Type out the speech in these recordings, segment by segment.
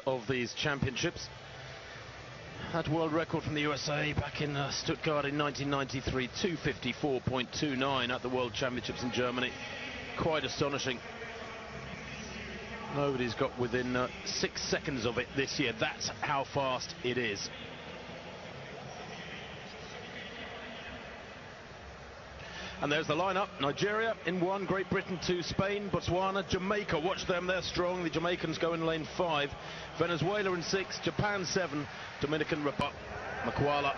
Of these championships. That world record from the USA back in Stuttgart in 1993, 2:54.29 at the World Championships in Germany. Quite astonishing. Nobody's got within 6 seconds of it this year. That's how fast it is. And there's the lineup. Nigeria in 1, Great Britain 2, Spain, Botswana, Jamaica. Watch them, they're strong. The Jamaicans go in lane 5. Venezuela in 6, Japan 7, Dominican Republic, Makwala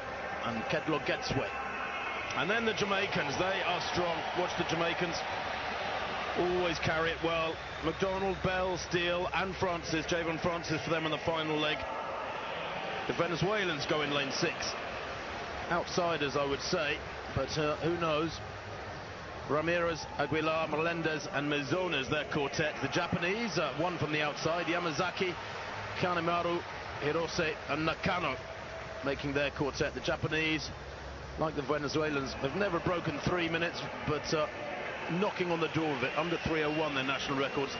and Kedlog Getswe. And then the Jamaicans, they are strong. Watch the Jamaicans. Always carry it well. McDonald, Bell, Steele and Francis. Javon Francis for them in the final leg. The Venezuelans go in lane 6. Outsiders, I would say, but who knows? Ramirez, Aguilar, Melendez and Mizones, their quartet. The Japanese, one from the outside, Yamazaki, Kanemaru, Hirose and Nakano making their quartet. The Japanese, like the Venezuelans, have never broken 3 minutes, but knocking on the door of it, under 3:01 their national records.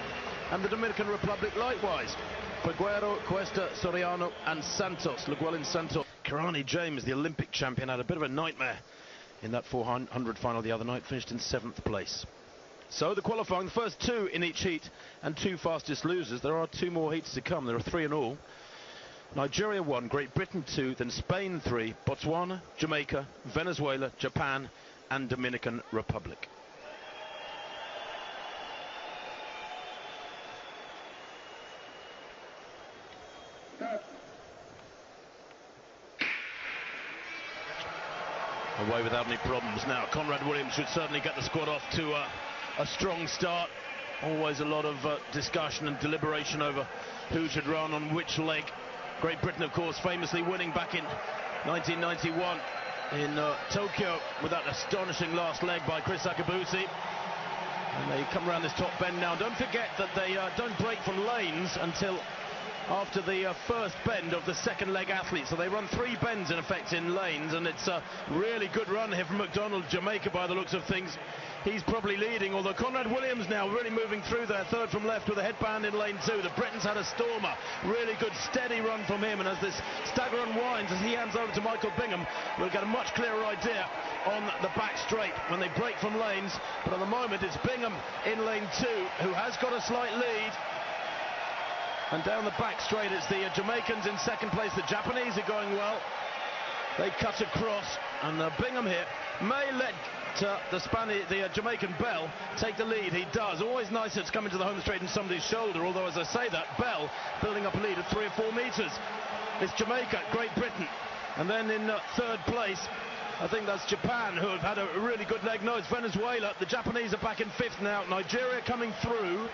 And the Dominican Republic likewise. Peguero, Cuesta, Soriano and Santos. Llewellyn Santos. Kirani James, the Olympic champion, had a bit of a nightmare in that 400 final the other night, finished in 7th place. So the qualifying, the first 2 in each heat and 2 fastest losers. There are 2 more heats to come. There are 3 in all. Nigeria 1, Great Britain 2, then Spain 3, Botswana, Jamaica, Venezuela, Japan and Dominican Republic. Away without any problems now. Conrad Williams should certainly get the squad off to a strong start. Always a lot of discussion and deliberation over who should run on which leg. Great Britain, of course, famously winning back in 1991 in Tokyo with that astonishing last leg by Chris Akabusi. And they come around this top bend now. Don't forget that they don't break from lanes until after the first bend of the second leg athlete. So they run 3 bends in effect in lanes, and it's a really good run here from McDonald, Jamaica, by the looks of things. He's probably leading, although Conrad Williams now really moving through there, 3rd from left with a headband in lane 2. The Britons had a stormer, really good steady run from him, and as this stagger unwinds, as he hands over to Michael Bingham, we'll get a much clearer idea on the back straight when they break from lanes. But at the moment it's Bingham in lane 2 who has got a slight lead. And down the back straight, it's the Jamaicans in 2nd place. The Japanese are going well. They cut across, and Bingham here may let the Jamaican Bell take the lead. He does. Always nice it's coming to the home straight in somebody's shoulder, although as I say that, Bell building up a lead of 3 or 4 meters. It's Jamaica, Great Britain. And then in 3rd place, I think that's Japan, who have had a really good leg. No, it's Venezuela. The Japanese are back in 5th now. Nigeria coming through.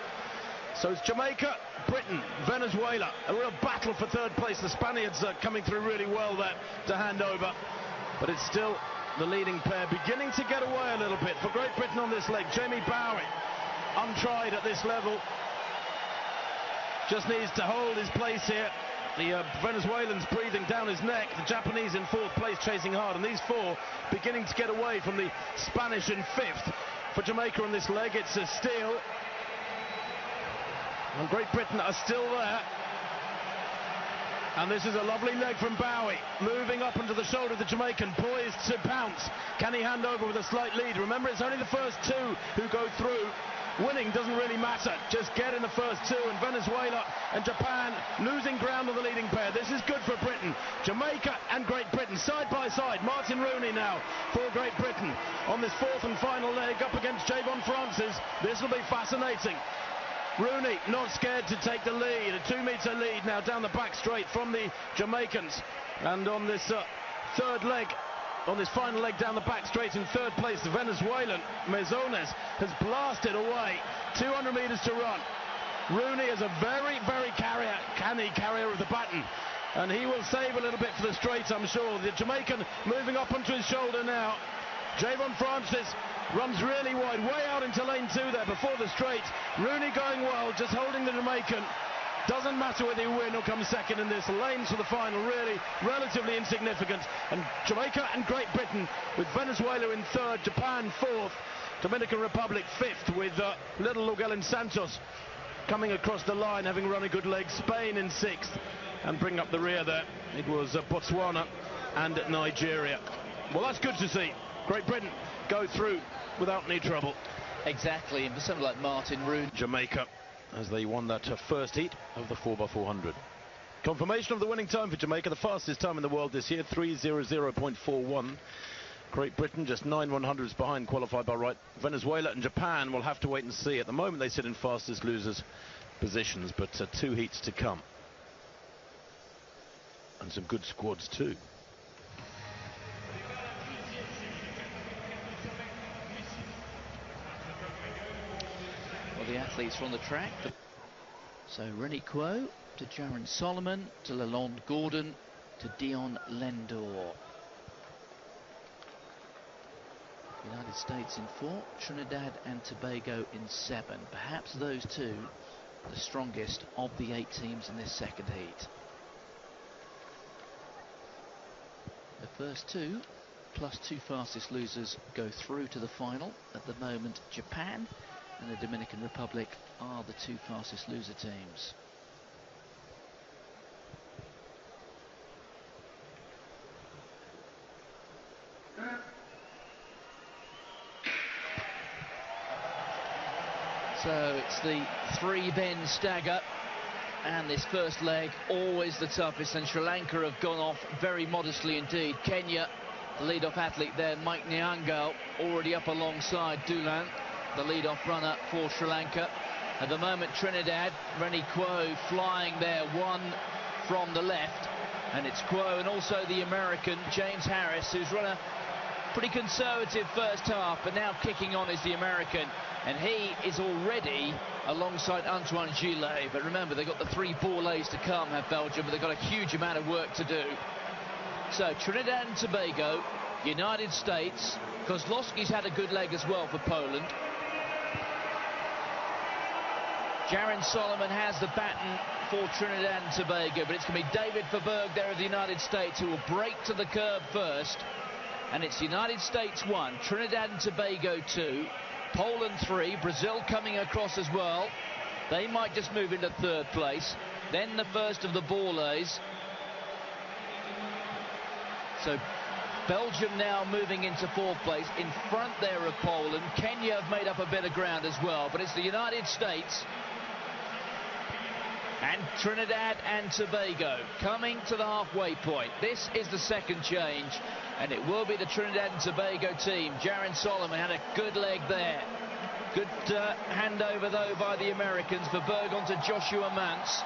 So it's Jamaica, Britain, Venezuela, a real battle for 3rd place. The Spaniards are coming through really well there to hand over, but it's still the leading pair beginning to get away a little bit. For Great Britain on this leg, Jamie Bowie, untried at this level, just needs to hold his place here. The Venezuelans breathing down his neck, the Japanese in 4th place chasing hard, and these 4 beginning to get away from the Spanish in 5th. For Jamaica on this leg, it's a Steele. And Great Britain are still there. And this is a lovely leg from Bowie, moving up onto the shoulder of the Jamaican, poised to pounce. Can he hand over with a slight lead? Remember, it's only the first 2 who go through. Winning doesn't really matter, just get in the first 2. And Venezuela and Japan losing ground on the leading pair. This is good for Britain. Jamaica and Great Britain side by side. Martin Rooney now for Great Britain on this 4th and final leg up against Javon Francis. This will be fascinating. Rooney not scared to take the lead, a 2-meter lead now down the back straight from the Jamaicans. And on this 3rd leg, on this final leg down the back straight in 3rd place, the Venezuelan Mizones has blasted away. 200 meters to run. Rooney is a very, very canny carrier of the baton, and he will save a little bit for the straight, I'm sure. The Jamaican moving up onto his shoulder now. Javon Francis runs really wide, way out into lane 2 there before the straight. Rooney going well, just holding the Jamaican. Doesn't matter whether you win or come 2nd in this. Lanes for the final, really relatively insignificant. And Jamaica and Great Britain with Venezuela in 3rd, Japan 4th, Dominican Republic 5th with little Llewellyn Santos coming across the line, having run a good leg. Spain in 6th, and bring up the rear there. It was Botswana and Nigeria. Well, that's good to see. Great Britain go through without any trouble. Exactly, and for someone like Martin Rooney. Jamaica, as they won that first heat of the 4x400. Confirmation of the winning time for Jamaica, the fastest time in the world this year, 3:00.41. Great Britain just 9/100ths behind, qualified by right. Venezuela and Japan will have to wait and see. At the moment they sit in fastest losers positions, but 2 heats to come. And some good squads too. Well, the athletes are on the track. So Rennie Quo to Jaron Solomon to Lalonde Gordon to Dion Lendor. United States in 4, Trinidad and Tobago in 7. Perhaps those 2 the strongest of the 8 teams in this second heat. The first 2 plus 2 fastest losers go through to the final. At the moment, Japan and the Dominican Republic are the 2 fastest loser teams. So it's the 3-bend stagger, and this first leg always the toughest, and Sri Lanka have gone off very modestly indeed. Kenya, the lead-off athlete there, Mike Nyangal, already up alongside Dulan, the lead-off runner for Sri Lanka. At the moment, Trinidad, Rennie Quo flying there, 1 from the left, and it's Quo and also the American James Harris, who's run a pretty conservative first half, but now kicking on is the American, and he is already alongside Antoine Gillet. But remember, they've got the 3 Borlays to come, have Belgium, but they've got a huge amount of work to do. So Trinidad and Tobago, United States, Kozlowski's had a good leg as well for Poland. Jaron Solomon has the baton for Trinidad and Tobago, but it's going to be David Verberg there of the United States who will break to the curb first. And it's United States 1, Trinidad and Tobago 2, Poland 3, Brazil coming across as well. They might just move into 3rd place. Then the first of the Borlays. So Belgium now moving into 4th place. In front there of Poland. Kenya have made up a bit of ground as well. But it's the United States and Trinidad and Tobago coming to the halfway point. This is the second change, and it will be the Trinidad and Tobago team. Jaron Solomon had a good leg there. Good handover, though, by the Americans. Verberg onto Joshua Mance.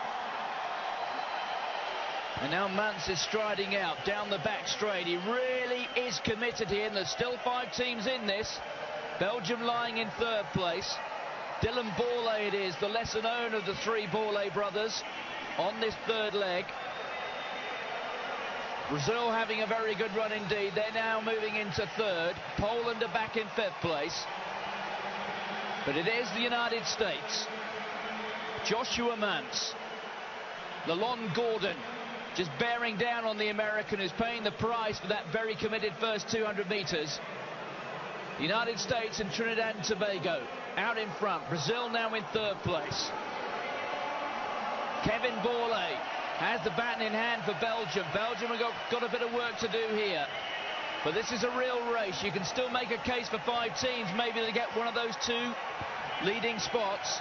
And now Mance is striding out down the back straight. He really is committed here, and there's still 5 teams in this. Belgium lying in 3rd place. Dylan Borlay it is, the lesser known of the 3 Borlay brothers, on this 3rd leg. Brazil having a very good run indeed. They're now moving into 3rd. Poland are back in 5th place. But it is the United States. Joshua Mance. Lalonde Gordon just bearing down on the American, who's paying the price for that very committed first 200 metres. The United States and Trinidad and Tobago out in front. Brazil now in 3rd place. Kevin Borlay has the baton in hand for Belgium. Belgium have got a bit of work to do here. But this is a real race. You can still make a case for 5 teams, maybe to get one of those 2 leading spots.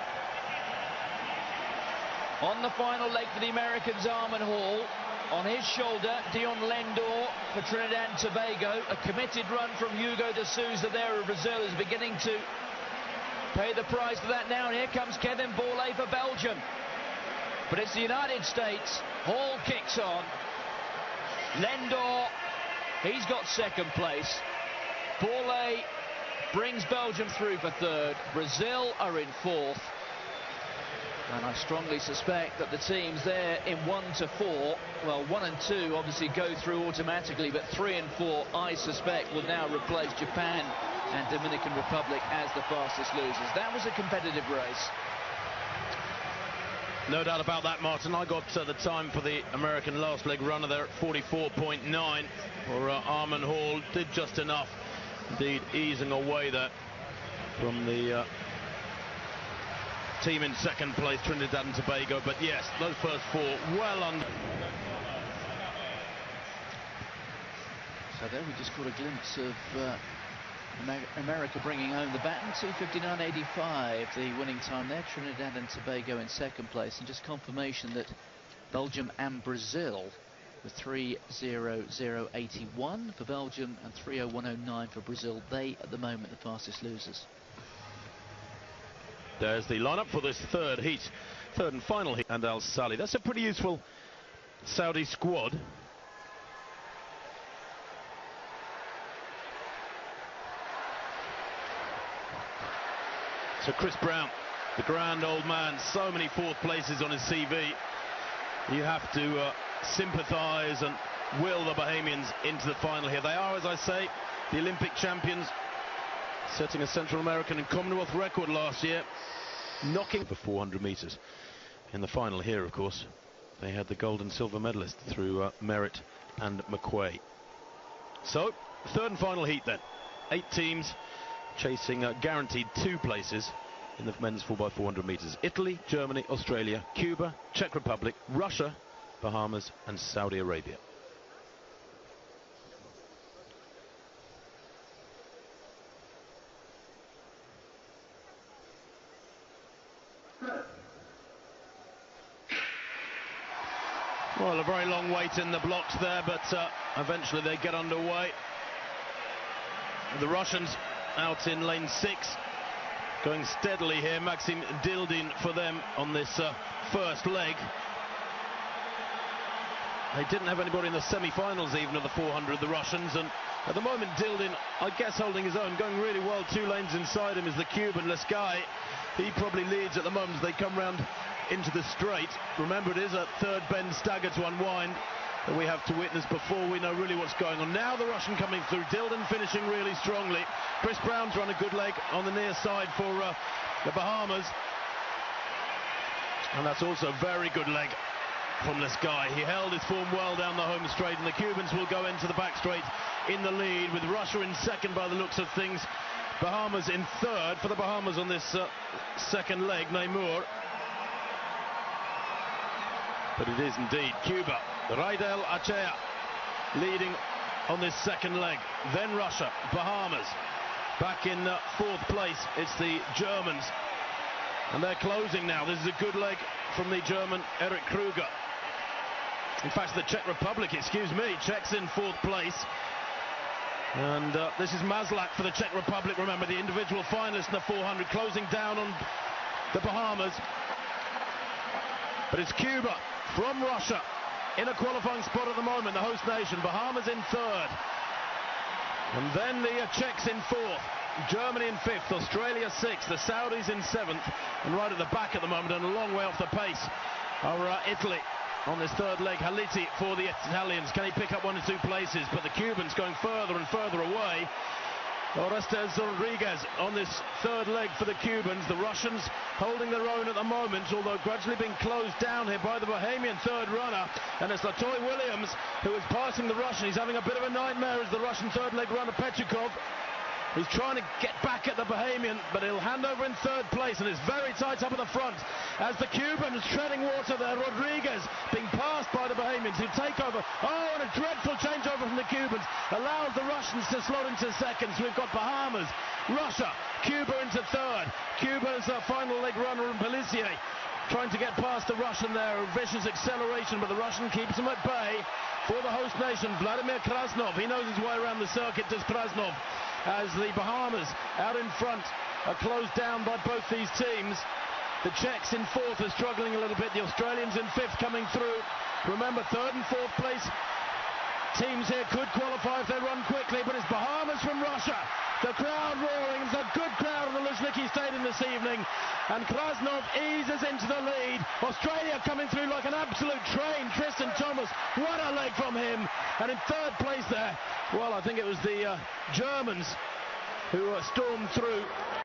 On the final leg for the Americans, Armin Hall. On his shoulder, Dion Lendor for Trinidad and Tobago. A committed run from Hugo de Souza there of Brazil is beginning to pay the price for that now. And here comes Kevin Borlay for Belgium. But it's the United States. Hall kicks on. Lendor, he's got 2nd place. Borlay brings Belgium through for 3rd. Brazil are in 4th. And I strongly suspect that the teams there in 1 to 4, well, 1 and 2 obviously go through automatically, but 3 and 4, I suspect, will now replace Japan and Dominican Republic as the fastest losers. That was a competitive race. No doubt about that, Martin. I got the time for the American last leg runner there at 44.9. For Armin Hall, did just enough, indeed, easing away there from the team in second place, Trinidad and Tobago. But yes, those first four well under. So there we just caught a glimpse of America bringing home the baton. 2:59.85 the winning time there. Trinidad and Tobago in second place, and just confirmation that Belgium and Brazil with 3:00.81 for Belgium and 3:01.09 for Brazil. They at the moment the fastest losers. There's the lineup for this third and final heat. And Al Sali. That's a pretty useful Saudi squad. So Chris Brown, the grand old man, so many fourth places on his CV. You have to sympathise and will the Bahamians into the final here. They are, as I say, the Olympic champions, setting a Central American and Commonwealth record last year, knocking for 400 metres. In the final here, of course, they had the gold and silver medalist through Merritt and McQuay. So, third and final heat then. 8 teams chasing guaranteed 2 places in the men's 4x400 metres. Italy, Germany, Australia, Cuba, Czech Republic, Russia, Bahamas and Saudi Arabia. Well, a very long wait in the blocks there, but eventually they get underway. The Russians out in lane 6, going steadily here. Maxim Dildin for them on this first leg. They didn't have anybody in the semi-finals even of the 400, the Russians, and at the moment Dildin, I guess, holding his own, going really well. 2 lanes inside him is the Cuban Lescai. He probably leads at the moment as they come round into the straight. Remember, it is a third bend stagger to unwind that we have to witness before we know really what's going on. Now the Russian coming through, Dildin finishing really strongly. Chris Brown's run a good leg on the near side for the Bahamas, and that's also a very good leg from this guy. He held his form well down the home straight, and the Cubans will go into the back straight in the lead, with Russia in second by the looks of things. Bahamas in third. For the Bahamas on this second leg, Namur. But it is indeed Cuba, Raidel Achea, leading on this second leg. Then Russia, Bahamas. Back in fourth place, it's the Germans. And they're closing now. This is a good leg from the German Eric Kruger. In fact, the Czech Republic, excuse me, Czechs in fourth place. And this is Maslak for the Czech Republic. Remember, the individual finalist in the 400, closing down on the Bahamas. But it's Cuba from Russia in a qualifying spot at the moment, the host nation. Bahamas in third. And then the Czechs in fourth. Germany in fifth, Australia sixth, the Saudis in seventh, and right at the back at the moment, and a long way off the pace, are Italy on this third leg. Haliti for the Italians. Can he pick up 1 or 2 places? But the Cubans going further and further away. Orestes Rodriguez on this third leg for the Cubans. The Russians holding their own at the moment, although gradually being closed down here by the Bahamian third runner. And it's Latoy Williams who is passing the Russian. He's having a bit of a nightmare as the Russian third leg runner Petrikov. He's trying to get back at the Bahamian, but he'll hand over in third place, and it's very tight up at the front as the Cubans treading water there. Rodriguez being passed by the Bahamians who take over. Oh, and a dreadful changeover from the Cubans allows the Russians to slot into seconds. We've got Bahamas, Russia, Cuba into third. Cuba's final leg runner and Pellissier trying to get past the Russian there. A vicious acceleration, but the Russian keeps him at bay. For the host nation, Vladimir Krasnov. He knows his way around the circuit, does Krasnov, as the Bahamas out in front are closed down by both these teams. The Czechs in fourth are struggling a little bit. The Australians in fifth coming through. Remember, third and fourth place teams here could qualify if they run quickly, but it's Bahamas from Russia. The crowd roaring. It's a good crowd at the Luzhniki Stadium this evening. And Krasnov eases into the lead. Australia coming through like an absolute train. Tristan Thomas, what a leg from him. And in third place there, well, I think it was the Germans who stormed through.